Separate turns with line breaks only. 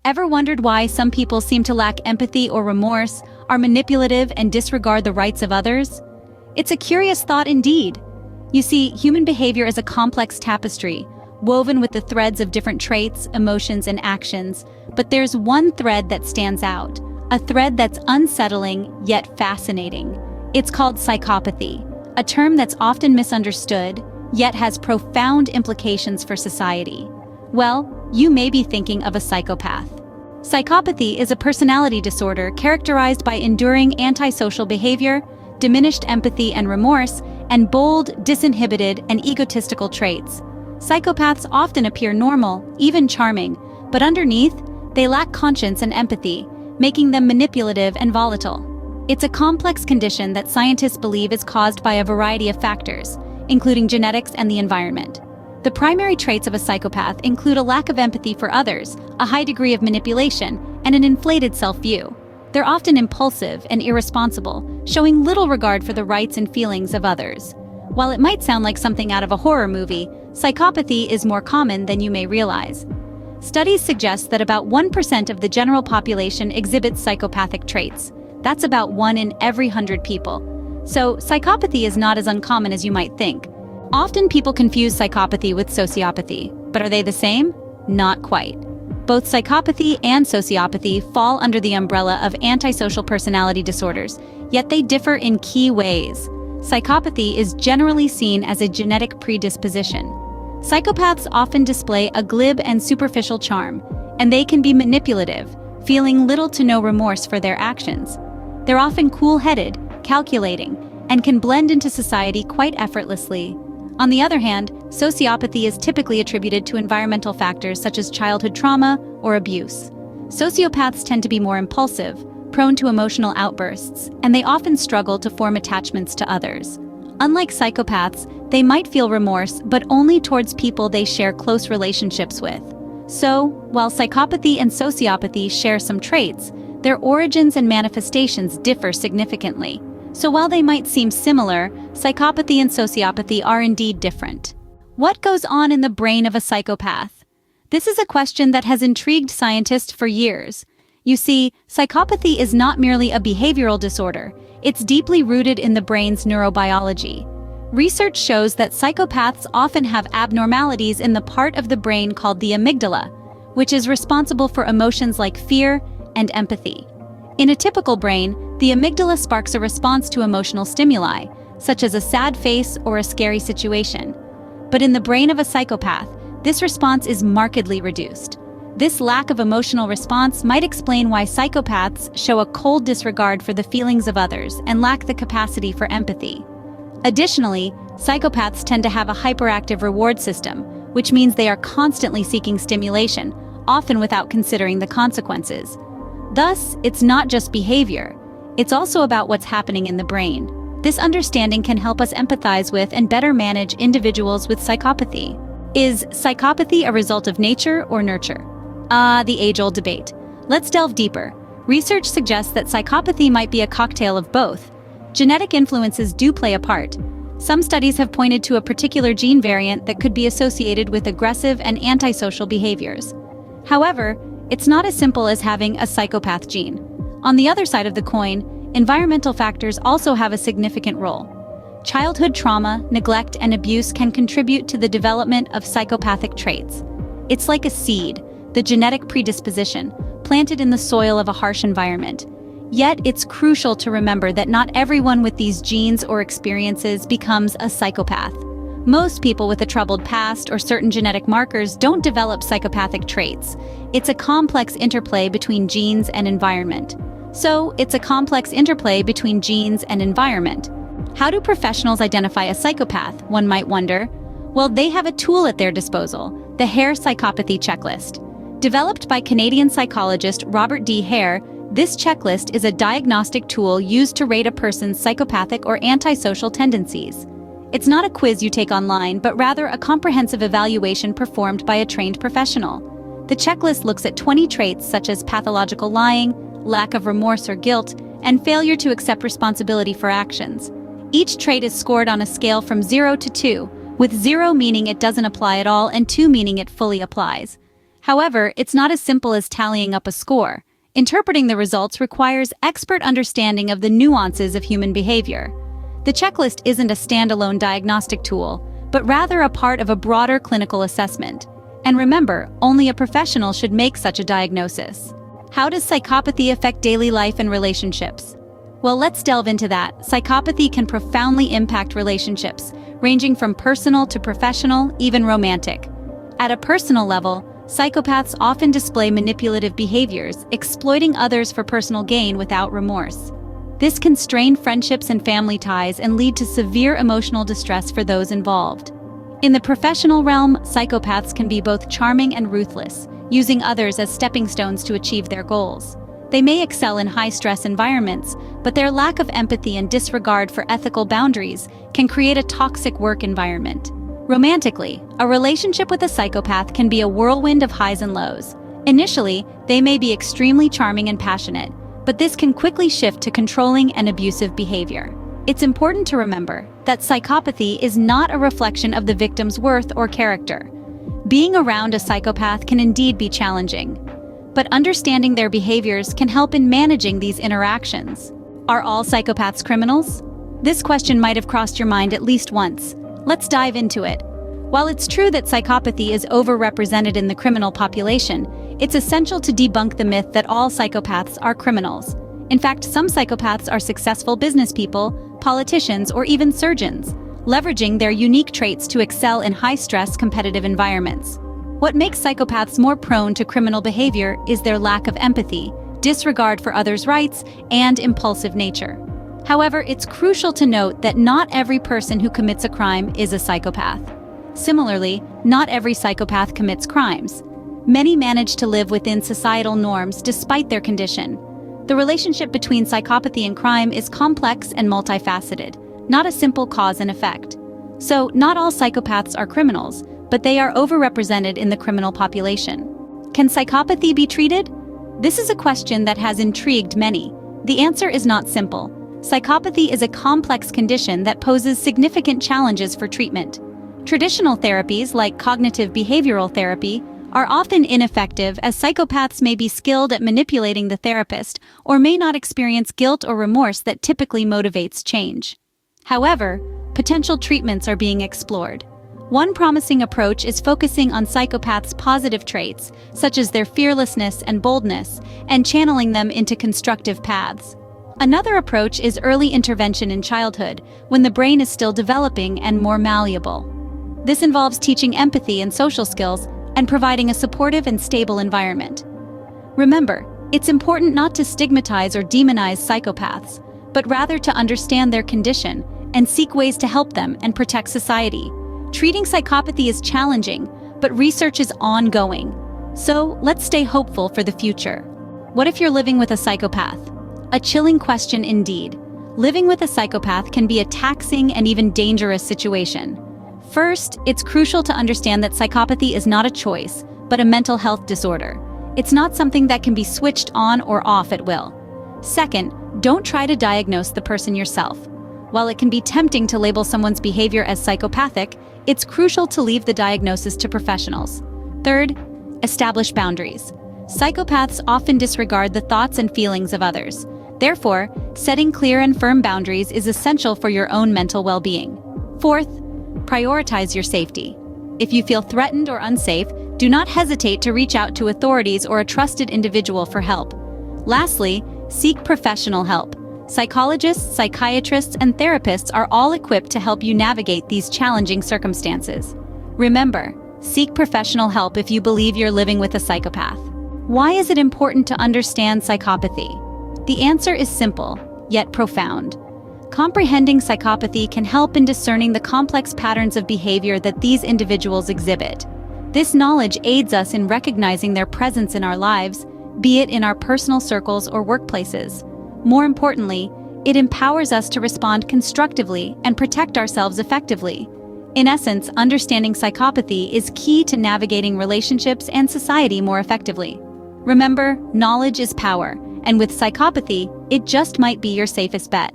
Ever wondered why some people seem to lack empathy or remorse, are manipulative, and disregard the rights of others? It's a curious thought indeed. You see, human behavior is a complex tapestry, woven with the threads of different traits, emotions, and actions. But there's one thread that stands out, a thread that's unsettling yet fascinating. It's called psychopathy, a term that's often misunderstood, yet has profound implications for society. Well, you may be thinking of a psychopath. Psychopathy is a personality disorder characterized by enduring antisocial behavior, diminished empathy and remorse, and bold, disinhibited, and egotistical traits. Psychopaths often appear normal, even charming, but underneath, they lack conscience and empathy, making them manipulative and volatile. It's a complex condition that scientists believe is caused by a variety of factors, including genetics and the environment. The primary traits of a psychopath include a lack of empathy for others, a high degree of manipulation, and an inflated self-view. They're often impulsive and irresponsible, showing little regard for the rights and feelings of others. While it might sound like something out of a horror movie, psychopathy is more common than you may realize. Studies suggest that about 1% of the general population exhibits psychopathic traits. That's about 1 in every 100 people. So, psychopathy is not as uncommon as you might think. Often people confuse psychopathy with sociopathy, but are they the same? Not quite. Both psychopathy and sociopathy fall under the umbrella of antisocial personality disorders, yet they differ in key ways. Psychopathy is generally seen as a genetic predisposition. Psychopaths often display a glib and superficial charm, and they can be manipulative, feeling little to no remorse for their actions. They're often cool-headed, calculating, and can blend into society quite effortlessly. On the other hand, sociopathy is typically attributed to environmental factors such as childhood trauma or abuse. Sociopaths tend to be more impulsive, prone to emotional outbursts, and they often struggle to form attachments to others. Unlike psychopaths, they might feel remorse, but only towards people they share close relationships with. So, while psychopathy and sociopathy share some traits, their origins and manifestations differ significantly. So while they might seem similar, psychopathy and sociopathy are indeed different. What goes on in the brain of a psychopath? This is a question that has intrigued scientists for years. You see, psychopathy is not merely a behavioral disorder, it's deeply rooted in the brain's neurobiology. Research shows that psychopaths often have abnormalities in the part of the brain called the amygdala, which is responsible for emotions like fear and empathy. In a typical brain, the amygdala sparks a response to emotional stimuli, such as a sad face or a scary situation. But in the brain of a psychopath, this response is markedly reduced. This lack of emotional response might explain why psychopaths show a cold disregard for the feelings of others and lack the capacity for empathy. Additionally, psychopaths tend to have a hyperactive reward system, which means they are constantly seeking stimulation, often without considering the consequences. Thus, it's not just behavior, it's also about what's happening in the brain. This understanding can help us empathize with and better manage individuals with psychopathy. Is psychopathy a result of nature or nurture? The age-old debate. Let's delve deeper. Research suggests that psychopathy might be a cocktail of both. Genetic influences do play a part. Some studies have pointed to a particular gene variant that could be associated with aggressive and antisocial behaviors. However, it's not as simple as having a psychopath gene. On the other side of the coin, environmental factors also have a significant role. Childhood trauma, neglect, and abuse can contribute to the development of psychopathic traits. It's like a seed, the genetic predisposition, planted in the soil of a harsh environment. Yet, it's crucial to remember that not everyone with these genes or experiences becomes a psychopath. Most people with a troubled past or certain genetic markers don't develop psychopathic traits. It's a complex interplay between genes and environment. How do professionals identify a psychopath, one might wonder? Well, they have a tool at their disposal, the Hare Psychopathy Checklist. Developed by Canadian psychologist Robert D. Hare, this checklist is a diagnostic tool used to rate a person's psychopathic or antisocial tendencies. It's not a quiz you take online, but rather a comprehensive evaluation performed by a trained professional. The checklist looks at 20 traits such as pathological lying, lack of remorse or guilt, and failure to accept responsibility for actions. Each trait is scored on a scale from 0 to 2, with 0 meaning it doesn't apply at all and 2 meaning it fully applies. However, it's not as simple as tallying up a score. Interpreting the results requires expert understanding of the nuances of human behavior. The checklist isn't a standalone diagnostic tool, but rather a part of a broader clinical assessment. And remember, only a professional should make such a diagnosis. How does psychopathy affect daily life and relationships? Well, let's delve into that. Psychopathy can profoundly impact relationships, ranging from personal to professional, even romantic. At a personal level, psychopaths often display manipulative behaviors, exploiting others for personal gain without remorse. This can strain friendships and family ties and lead to severe emotional distress for those involved. In the professional realm, psychopaths can be both charming and ruthless, using others as stepping stones to achieve their goals. They may excel in high-stress environments, but their lack of empathy and disregard for ethical boundaries can create a toxic work environment. Romantically, a relationship with a psychopath can be a whirlwind of highs and lows. Initially, they may be extremely charming and passionate, but this can quickly shift to controlling and abusive behavior. It's important to remember that psychopathy is not a reflection of the victim's worth or character. Being around a psychopath can indeed be challenging, but understanding their behaviors can help in managing these interactions. Are all psychopaths criminals? This question might have crossed your mind at least once. Let's dive into it. While it's true that psychopathy is overrepresented in the criminal population, it's essential to debunk the myth that all psychopaths are criminals. In fact, some psychopaths are successful business people, politicians, or even surgeons, leveraging their unique traits to excel in high-stress, competitive environments. What makes psychopaths more prone to criminal behavior is their lack of empathy, disregard for others' rights, and impulsive nature. However, it's crucial to note that not every person who commits a crime is a psychopath. Similarly, not every psychopath commits crimes. Many manage to live within societal norms despite their condition. The relationship between psychopathy and crime is complex and multifaceted, not a simple cause and effect. So, not all psychopaths are criminals, but they are overrepresented in the criminal population. Can psychopathy be treated? This is a question that has intrigued many. The answer is not simple. Psychopathy is a complex condition that poses significant challenges for treatment. Traditional therapies like cognitive behavioral therapy are often ineffective as psychopaths may be skilled at manipulating the therapist or may not experience guilt or remorse that typically motivates change. However, potential treatments are being explored. One promising approach is focusing on psychopaths' positive traits, such as their fearlessness and boldness, and channeling them into constructive paths. Another approach is early intervention in childhood, when the brain is still developing and more malleable. This involves teaching empathy and social skills and providing a supportive and stable environment. Remember, it's important not to stigmatize or demonize psychopaths, but rather to understand their condition and seek ways to help them and protect society. Treating psychopathy is challenging, but research is ongoing. So, let's stay hopeful for the future. What if you're living with a psychopath? A chilling question indeed. Living with a psychopath can be a taxing and even dangerous situation. First, it's crucial to understand that psychopathy is not a choice, but a mental health disorder. It's not something that can be switched on or off at will. Second, don't try to diagnose the person yourself. While it can be tempting to label someone's behavior as psychopathic, it's crucial to leave the diagnosis to professionals. Third, establish boundaries. Psychopaths often disregard the thoughts and feelings of others. Therefore, setting clear and firm boundaries is essential for your own mental well-being. Fourth, prioritize your safety. If you feel threatened or unsafe, do not hesitate to reach out to authorities or a trusted individual for help. Lastly, seek professional help. Psychologists, psychiatrists, and therapists are all equipped to help you navigate these challenging circumstances. Remember, seek professional help if you believe you're living with a psychopath. Why is it important to understand psychopathy? The answer is simple, yet profound. Comprehending psychopathy can help in discerning the complex patterns of behavior that these individuals exhibit. This knowledge aids us in recognizing their presence in our lives, be it in our personal circles or workplaces. More importantly, it empowers us to respond constructively and protect ourselves effectively. In essence, understanding psychopathy is key to navigating relationships and society more effectively. Remember, knowledge is power, and with psychopathy, it just might be your safest bet.